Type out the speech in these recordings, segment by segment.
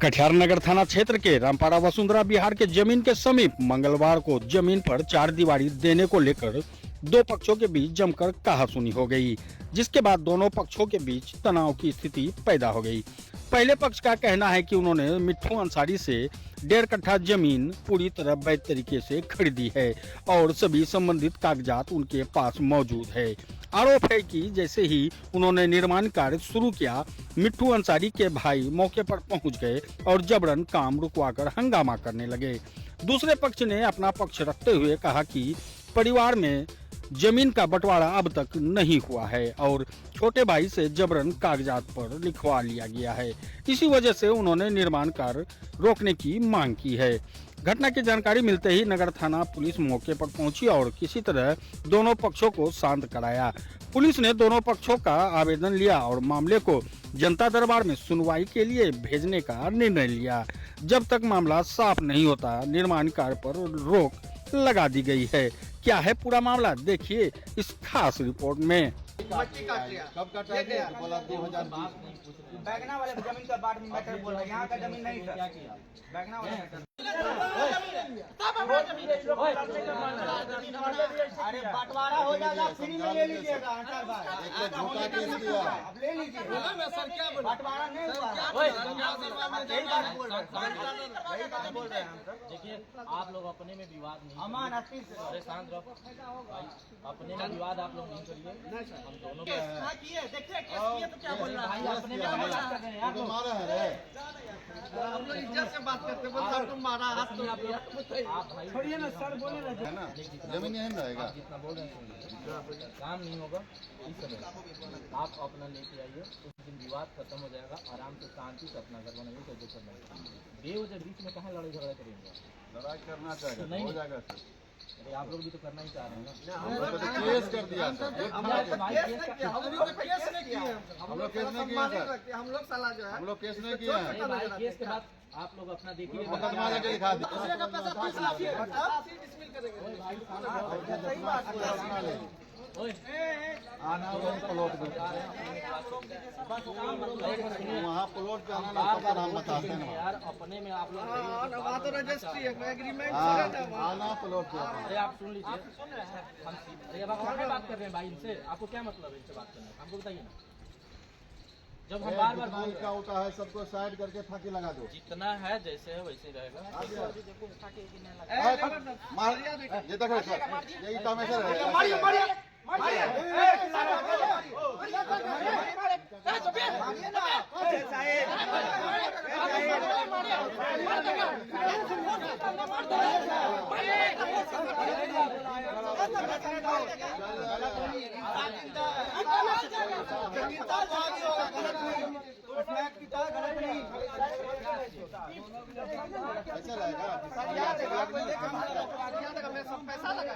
कटिहार नगर थाना क्षेत्र के रामपाड़ा वसुंधरा बिहार के जमीन के समीप मंगलवार को जमीन पर चार दीवारी देने को लेकर दो पक्षों के बीच जमकर कहासुनी हो गई, जिसके बाद दोनों पक्षों के बीच तनाव की स्थिति पैदा हो गई। पहले पक्ष का कहना है कि उन्होंने मिट्ठू अंसारी से 1.5 कट्ठा जमीन पूरी तरह वैध तरीके से खरीदी है और सभी संबंधित कागजात उनके पास मौजूद है। आरोप है कि जैसे ही उन्होंने निर्माण कार्य शुरू किया, मिट्ठू अंसारी के भाई मौके पर पहुंच गए और जबरन काम रुकवाकर हंगामा करने लगे। दूसरे पक्ष ने अपना पक्ष रखते हुए कहा कि परिवार में जमीन का बंटवारा अब तक नहीं हुआ है और छोटे भाई से जबरन कागजात पर लिखवा लिया गया है। इसी वजह से उन्होंने निर्माण कार्य रोकने की मांग की है। घटना की जानकारी मिलते ही नगर थाना पुलिस मौके पर पहुंची और किसी तरह दोनों पक्षों को शांत कराया। पुलिस ने दोनों पक्षों का आवेदन लिया और मामले को जनता दरबार में सुनवाई के लिए भेजने का निर्णय लिया। जब तक मामला साफ नहीं होता, निर्माण कार्य पर रोक लगा दी गई है। क्या है पूरा मामला, देखिए इस खास रिपोर्ट में। मट्टी काट लिया, कब काटा है? बोला 2020 बैगना वाले जमीन का बात में मैटर बोल रहा है, यहाँ का जमीन नहीं था। बैगना वाले अरे बंटवारा हो जाएगा, फ्री में ले लीजिएगा। अब ले लीजिए, बंटवारा नहीं हुआ। देखिए, आप लोग अपने में विवाद नहीं, अमान परेशान रहो, अपने में विवाद आप लोग नहीं करिए। हम दोनों देखिए तो क्या बोल रहा है, अपने में विवाद कर रहे हैं आप लोग। हम लोग इज्जत से बात करते हैं, बोलते तुम मारा हाथ तो आप छोड़िए ना सर, बोले ना जमीन यहीं रहेगा। जितना बोल रहे हैं काम नहीं होगा, इस समय आप अपना लेके आइए, उस दिन विवाद खत्म हो जाएगा। आराम से शांति से अपना घर बनाइए, कोई दिक्कत नहीं। बेवजह बीच में कहाँ लड़ाई झगड़ा करेंगे? लड़ाई करना चाहिए, नहीं हो जाएगा। अरे आप लोग भी तो करना ही चाह रहे हैं ना। हम लोग तो केस कर दिया सर। हम लोग केस नहीं किए, हम लोग केस नहीं किए सर। हम लोग साला जो है हम लोग केस नहीं किए हैं। भाई केस के बाद आप लोग अपना देखिए, मुकदमा लेके दिखा दी। दूसरे का पैसा कुछ लाखिए, डिसमिल करेंगे। सही बात है। आना प्लॉट पे, वहाँ प्लॉट पे आना, सबका नाम बताते हैं यार। अपने में आप लोग वहाँ तो रजिस्ट्री है, एग्रीमेंट आना प्लॉट पे। अरे आप सुन लीजिए, अरे अब आप बात कर रहे हैं भाई इनसे, आपको क्या मतलब है इनसे बात करने का? हमको बताइए ना। जब हम बार बार का होता है, सबको साइड करके फांकी लगा दो। जितना है जैसे है वैसे रहेगा। ये देखो सर, ये ईटा में सर है। ऐसा रहेगा, पैसा लगा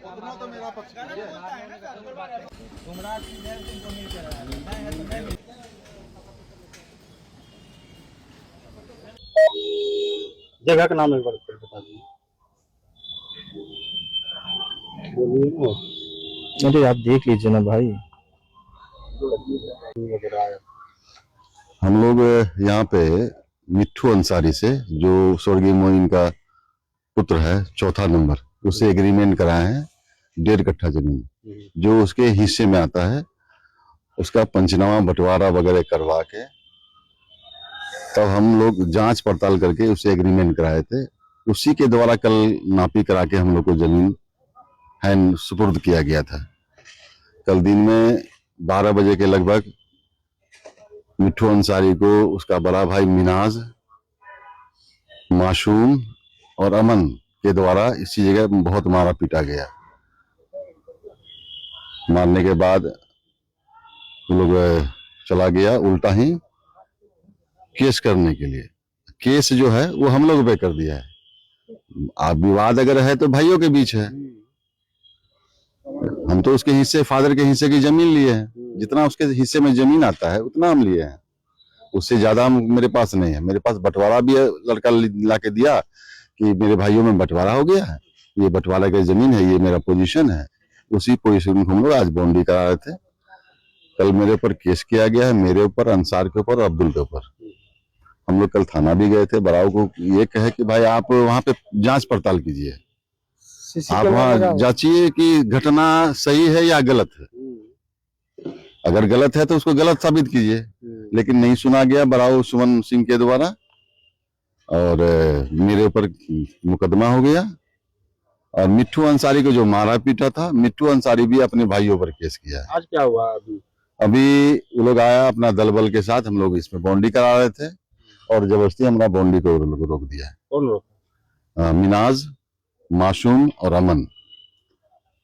उतना तो मेरा पक्ष है। जगह का नाम एक बार फिर बता दीजिए। अरे आप देख लीजिए ना भाई। हम लोग यहाँ पे मिट्ठू अंसारी से, जो स्वर्गीय मोइन का पुत्र है, चौथा नंबर, उससे एग्रीमेंट कराए हैं 1.5 कट्ठा जमीन, जो उसके हिस्से में आता है। उसका पंचनामा बंटवारा वगैरह करवा के तब हम लोग जांच पड़ताल करके उससे एग्रीमेंट कराए थे। उसी के द्वारा कल नापी करा के हम लोग को जमीन हैंड सुपुर्द किया गया था। कल दिन में 12 बजे के लगभग मिट्ठू अंसारी को उसका बड़ा भाई मिनाज, मासूम और अमन के द्वारा इसी जगह बहुत मारा पीटा गया। मारने के बाद वो लोग चला गया उल्टा ही केस करने के लिए। केस जो है वो हम लोग पे कर दिया है। अब विवाद अगर है तो भाइयों के बीच है। हम तो उसके हिस्से, फादर के हिस्से की जमीन लिए हैं। जितना उसके हिस्से में जमीन आता है उतना हम लिए हैं, उससे ज्यादा मेरे पास नहीं है। मेरे पास बंटवारा भी है, लड़का ला के दिया कि मेरे भाइयों में बंटवारा हो गया है, ये बंटवारा की जमीन है, ये मेरा पोजीशन है। उसी पोजीशन को हम लोग आज बाउंड्री करा रहे थे। कल मेरे ऊपर केस किया गया है, मेरे ऊपर, अंसार के ऊपर और अब्दुल के ऊपर। हम लोग कल थाना भी गए थे, बराव को ये कहे कि भाई आप वहाँ पे जांच पड़ताल कीजिए, आप वहाँ जांचिए कि घटना सही है या गलत है। अगर गलत है तो उसको गलत साबित कीजिए, लेकिन नहीं सुना गया बराव सुमन सिंह के द्वारा और मेरे ऊपर मुकदमा हो गया। और मिट्ठू अंसारी को जो मारा पीटा था, मिट्ठू अंसारी भी अपने भाइयों पर केस किया है। आज क्या हुआ अभी वो लोग आया अपना दल बल के साथ, हम लोग इसमें बॉन्डी करा रहे थे और जबरदस्ती हमारा बॉन्डी को रोक दिया है। कौन रोका? मिनाज, मासूम और अमन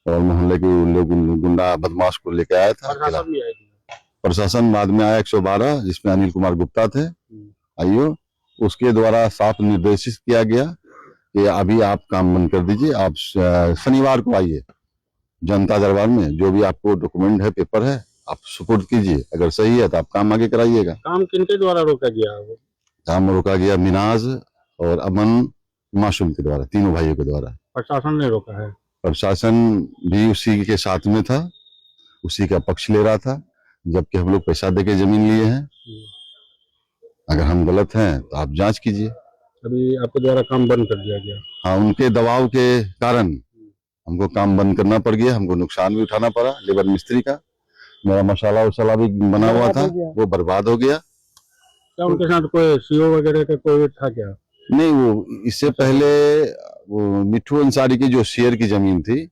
और मोहल्ले के लोग गुंडा बदमाश को लेके आया था। प्रशासन बाद में आया 112, जिसमें अनिल कुमार गुप्ता थे आईओ। उसके द्वारा साफ निर्देशित किया गया कि अभी आप काम बंद कर दीजिए, आप शनिवार को आइए जनता दरबार में, जो भी आपको डॉक्यूमेंट है, पेपर है, आप सुपुर्द कीजिए, अगर सही है तो आप काम आगे कराइएगा। काम किनके द्वारा रोका गया? काम रोका गया मिनाज और अमन मासूम के द्वारा, तीनों भाइयों के द्वारा। प्रशासन ने रोका है? प्रशासन भी उसी के साथ में था, उसी का पक्ष ले रहा था, जबकि हम लोग पैसा देके जमीन लिए हैं। अगर हम गलत हैं तो आप जांच कीजिए। अभी आपके द्वारा काम बंद कर दिया गया? हाँ, उनके दबाव के कारण हमको काम बंद करना पड़ गया, हमको नुकसान भी उठाना पड़ा। लेबर मिस्त्री का मेरा मसाला वसाला भी बना हुआ था, वो बर्बाद हो गया। क्या उनके साथ कोई सीओ वगैरह का कोई था क्या? नहीं, वो इससे पहले वो मिट्ठू अंसारी की जो शेयर की जमीन थी,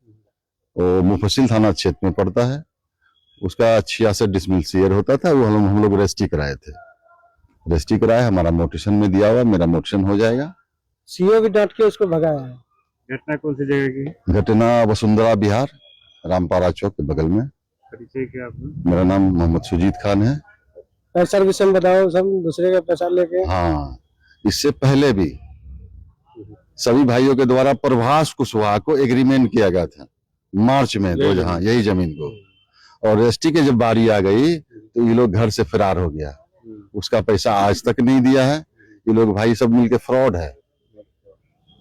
वो मुफस्सिल थाना क्षेत्र में पड़ता है, उसका 66 डिसमिल शेयर होता था, वो हम लोग रजिस्ट्री कराए थे। रजिस्ट्री कराया, हमारा मोटेशन में दिया हुआ, मेरा मोटेशन हो जाएगा। सीओ भी डांट के उसको भगाया है। घटना कौन सी जगह की? घटना वसुंधरा बिहार, रामपारा चौक के बगल में। परिचय क्या आपका? मेरा नाम मोहम्मद सुजीत खान है। पैसा विषय बताओ, सब दूसरे का पैसा लेके। हाँ, इससे पहले भी सभी भाइयों के द्वारा प्रभास कुशवाहा को एग्रीमेंट किया गया था मार्च में, तो जहाँ यही जमीन को, और रजिस्ट्री के जब बारी आ गई तो ये लोग घर से फरार हो गया, उसका पैसा आज तक नहीं दिया है। ये लोग भाई सब मिलके फ्रॉड है,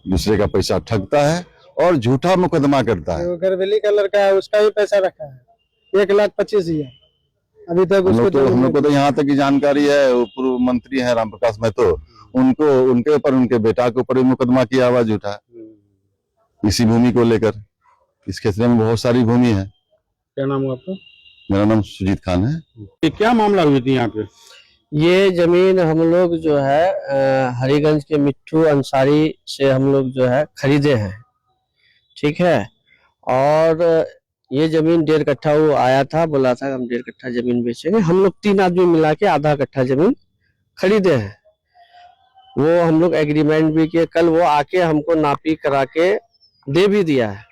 दूसरे का पैसा ठगता है और झूठा मुकदमा करता है। घरवेली का लड़का है, उसका भी पैसा रखा है 1,25,000 अभी तक। हम लोग को तो यहाँ तक की जानकारी है, वो पूर्व मंत्री है रामप्रकाश महतो, उनको उनके ऊपर, उनके बेटा के ऊपर भी मुकदमा किया हुआ झूठा, इसी भूमि को लेकर। इस क्षेत्र में बहुत सारी भूमि है। क्या नाम है आपका? मेरा नाम सुजीत खान है। क्या मामला हुई थी यहाँ पे? ये जमीन हम लोग जो है हरिगंज के मिट्ठू अंसारी से हम लोग जो है खरीदे हैं, ठीक है। और ये जमीन 1.5 कट्ठा वो आया था, बोला था हम 1.5 कट्ठा जमीन बेचेंगे। हम लोग 3 आदमी मिला के आधा कट्ठा जमीन खरीदे हैं। वो हम लोग एग्रीमेंट भी किए, कल वो आके हमको नापी करा के दे भी दिया है।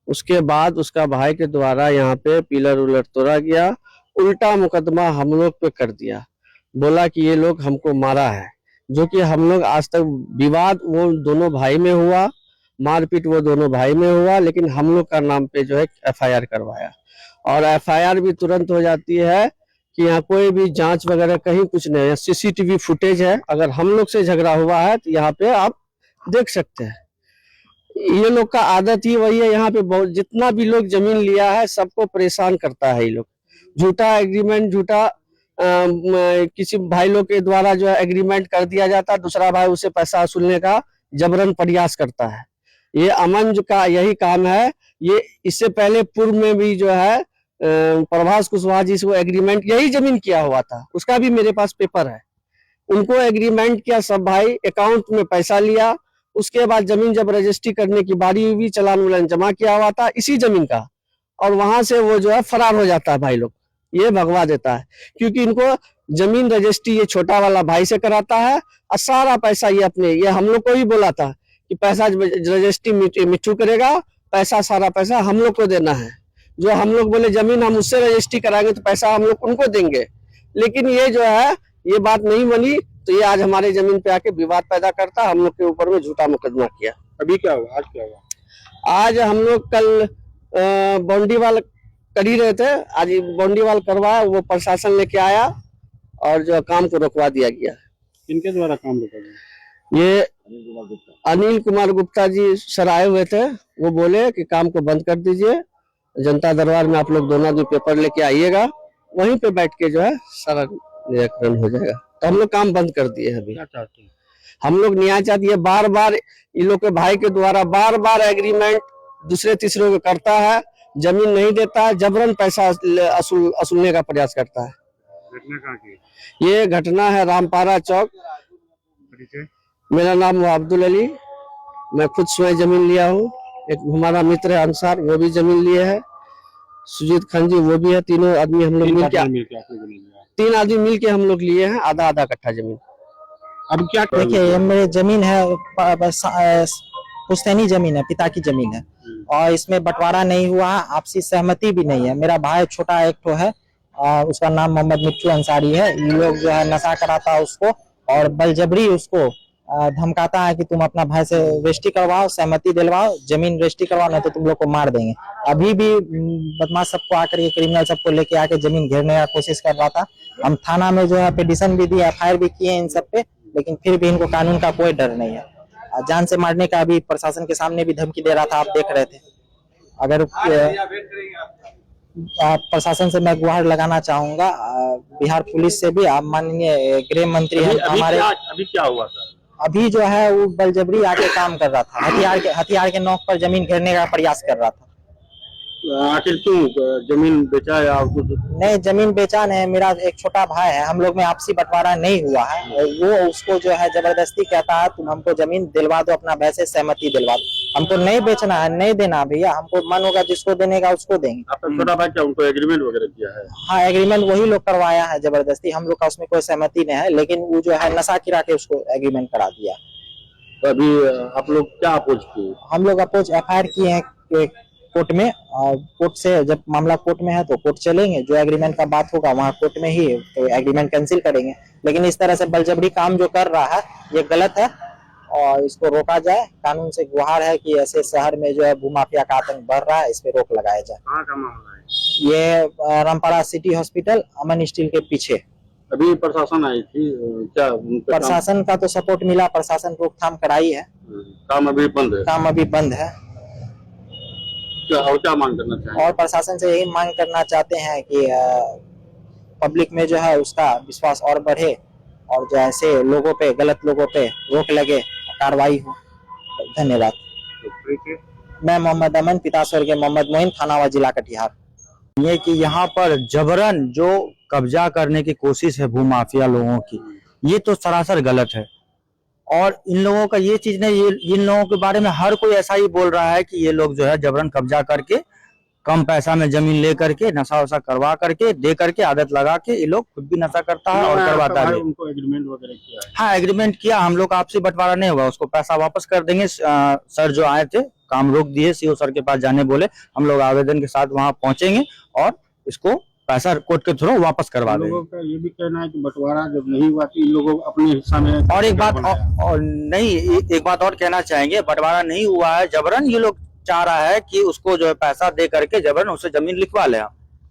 उसके बाद उसका भाई के द्वारा यहाँ पे पिलर उलर तोड़ा गया, उल्टा मुकदमा हम लोग पे कर दिया, बोला कि ये लोग हमको मारा है, जो कि हम लोग आज तक विवाद वो दोनों भाई में हुआ, मारपीट वो दोनों भाई में हुआ, लेकिन हम लोग का नाम पे जो है एफआईआर करवाया। और एफआईआर भी तुरंत हो जाती है कि यहाँ कोई भी जांच वगैरह कहीं कुछ नहीं है। सीसीटीवी फुटेज है, अगर हम लोग से झगड़ा हुआ है तो यहाँ पे आप देख सकते हैं। ये लोग का आदत ही वही है, यहाँ पे बहुत जितना भी लोग जमीन लिया है सबको परेशान करता है। ये लोग झूठा एग्रीमेंट, झूठा किसी भाई लोग के द्वारा जो है एग्रीमेंट कर दिया जाता है, दूसरा भाई उसे पैसा वसूलने का जबरन प्रयास करता है। ये अमन का यही काम है। ये इससे पहले पूर्व में भी जो है प्रभास कुशवाहा जी से वो एग्रीमेंट यही जमीन किया हुआ था, उसका भी मेरे पास पेपर है। उनको एग्रीमेंट किया, सब भाई अकाउंट में पैसा लिया, उसके बाद जमीन जब रजिस्ट्री करने की बारी हुई, चालान वालान जमा किया हुआ था इसी जमीन का, और वहां से वो जो है फरार हो जाता है। भाई लोग ये भगवा देता है, क्योंकि इनको जमीन रजिस्ट्री ये छोटा वाला भाई से कराता है और सारा पैसा ये अपने, ये हम लोग को ही बोला था कि पैसा रजिस्ट्री मिट्ठू करेगा, पैसा सारा पैसा हम लोग को देना है। जो हम लोग बोले जमीन हम उससे रजिस्ट्री कराएंगे तो पैसा हम लोग उनको देंगे, लेकिन ये जो है ये बात नहीं बनी, तो ये आज हमारे जमीन पे आके विवाद पैदा करता, हम लोग के ऊपर में झूठा मुकदमा किया। अभी क्या हुआ? आज क्या हुआ? आज हम लोग कल बाउंड्रीवाल कर ही रहे थे, आज बाउंड्रीवाल करवाया, वो प्रशासन लेके आया और जो काम को रोकवा दिया गया। किनके द्वारा काम रोका गया? ये अनिल कुमार गुप्ता जी सर आए हुए थे, वो बोले कि काम को बंद कर दीजिए, जनता दरबार में आप लोग दोनों पेपर लेके आइएगा, वहीं पे बैठ के जो है सारा निराकरण हो जाएगा। तो हम लोग काम बंद कर दिए अभी। क्या चाहते हैं? हम लोग न्याय चाहती है। बार बार इन लोग के भाई के द्वारा बार बार एग्रीमेंट दूसरे तीसरे को करता है, जमीन नहीं देता है, जबरन पैसा असूलने का प्रयास करता है। घटना कहाँ की? ये घटना है रामपारा चौक। परिचय? मेरा नाम है अब्दुल अली, मैं खुद स्वयं जमीन लिया हूँ। एक हमारा मित्र है अंसार, वो भी जमीन लिए है। सुजीत खान जी वो भी है। तीनों आदमी हम लोग तीन आदमी मिल के हम लोग लिए हैं आधा आधा कट्ठा जमीन। अब क्या देखिए, ये मेरी जमीन है, पुश्तैनी जमीन है, पिता की जमीन है और इसमें बंटवारा नहीं हुआ है, आपसी सहमति भी नहीं है। मेरा भाई छोटा एक तो है और उसका नाम मोहम्मद मिट्टू अंसारी है। ये लोग जो है नशा कराता है उसको और बलजबरी उसको धमकाता है कि तुम अपना भाई से रजिस्ट्री करवाओ, सहमति दिलवाओ, जमीन रजिस्ट्री करवाओ, नहीं तो तुम लोग को मार देंगे। अभी भी बदमाश सबको आकर ये क्रिमिनल सबको लेके आके जमीन घेरने का कोशिश कर रहा था। हम थाना में जो है पिटीशन भी दिया, FIR भी किए इन सब पे, लेकिन फिर भी इनको कानून का कोई डर नहीं है। जान से मारने का भी प्रशासन के सामने भी धमकी दे रहा था, आप देख रहे थे। अगर प्रशासन से मैं गुहार लगाना चाहूंगा, बिहार पुलिस से भी। आप माननीय गृह मंत्री हैं हमारे। अभी क्या हुआ सर? अभी जो है वो बलजबरी आके काम कर रहा था, हथियार के नोक पर जमीन घेरने का प्रयास कर रहा था। आखिर क्यों जमीन बेचा या कुछ? नहीं, जमीन बेचा नहीं। मेरा एक छोटा भाई है, हम लोग में आपसी बंटवारा नहीं हुआ है। वो उसको जो है जबरदस्ती कहता है तुम हमको जमीन दिलवा दो, अपना भाई से सहमति दिलवा दो। हमको नहीं बेचना है, नहीं देना भैया, हमको मन होगा जिसको देने का उसको देंगे। आपका छोटा भाई क्या उनको एग्रीमेंट वगैरह किया है? हाँ, एग्रीमेंट वही लोग करवाया है जबरदस्ती, हम लोग का उसमें कोई सहमति नहीं है, लेकिन वो जो है नशा गिरा के उसको एग्रीमेंट करा दिया। तो अभी आप लोग क्या अपोज किए? हम लोग अपोज FIR किए हैं कोर्ट में, और कोर्ट से जब मामला कोर्ट में है तो कोर्ट चलेंगे, जो एग्रीमेंट का बात होगा वहाँ कोर्ट में ही तो एग्रीमेंट कैंसिल करेंगे। लेकिन इस तरह से बलजबरी काम जो कर रहा है ये गलत है और इसको रोका जाए। कानून से गुहार है कि ऐसे शहर में जो है भूमाफिया का आतंक बढ़ रहा है, इस पे रोक लगाया जाए। कहाँ का मामला है? ये रामपारा सिटी हॉस्पिटल अमन स्टील के पीछे। अभी प्रशासन आई थी क्या? प्रशासन का तो सपोर्ट मिला, प्रशासन रोकथाम कराई है। काम अभी बंद है? काम अभी बंद है। और क्या मांग करना चाहिए? और प्रशासन से यही मांग करना चाहते हैं कि पब्लिक में जो है उसका विश्वास और बढ़े और जो ऐसे लोगों पे, गलत लोगों पे रोक लगे, कार्रवाई हो। धन्यवाद। मैं मोहम्मद अमन, पिता स्वर्गीय मोहम्मद मोइन, थानावा जिला कटिहार। ये कि यहाँ पर जबरन जो कब्जा करने की कोशिश है भूमाफिया लोगों की, ये तो सरासर गलत है। और इन लोगों का ये चीज नहीं, ये इन लोगों के बारे में हर कोई ऐसा ही बोल रहा है कि ये लोग जो है जबरन कब्जा करके कम पैसा में जमीन ले करके नशा वशा करवा करके दे करके आदत लगा के ये लोग खुद भी नशा करता है और करवाता है। उनको एग्रीमेंट वगैरह किया है? हाँ, एग्रीमेंट किया, हम लोग आपसी बंटवारा नहीं हुआ, उसको पैसा वापस कर देंगे। सर जो आए थे काम रोक दिए, CO सर के पास जाने बोले, हम लोग आवेदन के साथ वहां पहुंचेंगे और इसको पैसा कोर्ट के थ्रू वापस करवा देंगे। लोगों का ये भी कहना है कि बंटवारा जब नहीं हुआ तो इन लोगों अपने हिस्सा में। और एक बात और नहीं, एक बात और कहना चाहेंगे, बंटवारा नहीं हुआ है, जबरन ये लोग चाह रहा है कि उसको जो है पैसा दे करके जबरन उससे जमीन लिखवा ले।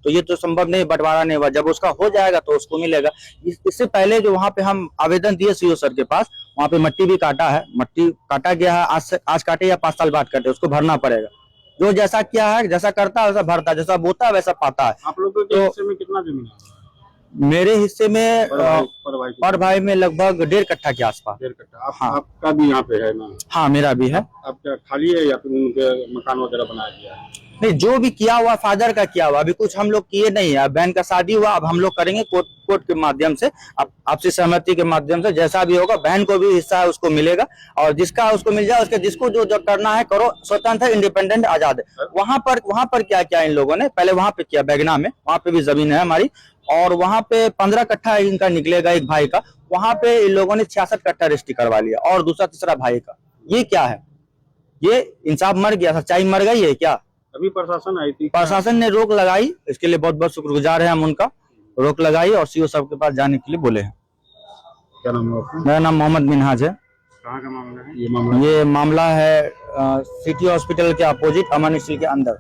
तो ये तो संभव नहीं, बंटवारा नहीं हुआ। जब उसका हो जाएगा तो उसको मिलेगा। इससे पहले जो वहां पे हम आवेदन दिए CO सर के पास, वहां पे मट्टी भी काटा है, मट्टी काटा गया है। आज काटे या 5 साल बाद काटे, उसको भरना पड़ेगा। जो जैसा किया है, जैसा करता है वैसा भरता है, जैसा बोता है वैसा पाता है। आप लोगों के हिस्से में कितना जमीन है? मेरे हिस्से में पर भाई में लगभग 1.5 कट्ठा के आसपास। 1.5 कट्ठा। हाँ। आपका भी यहाँ पे है ना? हाँ, मेरा भी है। आपका खाली है या फिर उनके मकान वगैरह बनाया गया है? नहीं, जो भी किया हुआ फादर का किया हुआ, अभी कुछ हम लोग किए नहीं है। बहन का शादी हुआ, अब हम लोग करेंगे कोर्ट के माध्यम से, आपसी सहमति के माध्यम से, जैसा भी होगा बहन को भी हिस्सा है उसको मिलेगा और जिसका उसको मिल जाए, उसके जिसको जो करना है करो, स्वतंत्र इंडिपेंडेंट आजाद है। वहां पर क्या किया इन लोगों ने, पहले वहां पे किया बैगना में, वहां पे भी जमीन है हमारी और वहां पे 15 कट्ठा इनका निकलेगा एक भाई का, वहां पे इन लोगों ने 66 कट्ठा रजिस्ट्री करवा लिया और दूसरा तीसरा भाई का। ये क्या है? ये इंसाफ मर गया, सच्चाई मर गई है क्या? अभी प्रशासन आई थी, प्रशासन ने रोक लगाई, इसके लिए बहुत बहुत शुक्रगुजार है हम उनका। रोक लगाई और CO साहब के पास जाने के लिए बोले हैं। क्या नाम है आपका? मेरा नाम मोहम्मद मिनहाज है। कहाँ का मामला है ये? मामला ये मामला है सिटी हॉस्पिटल के अपोजिट अमन स्टील के अंदर।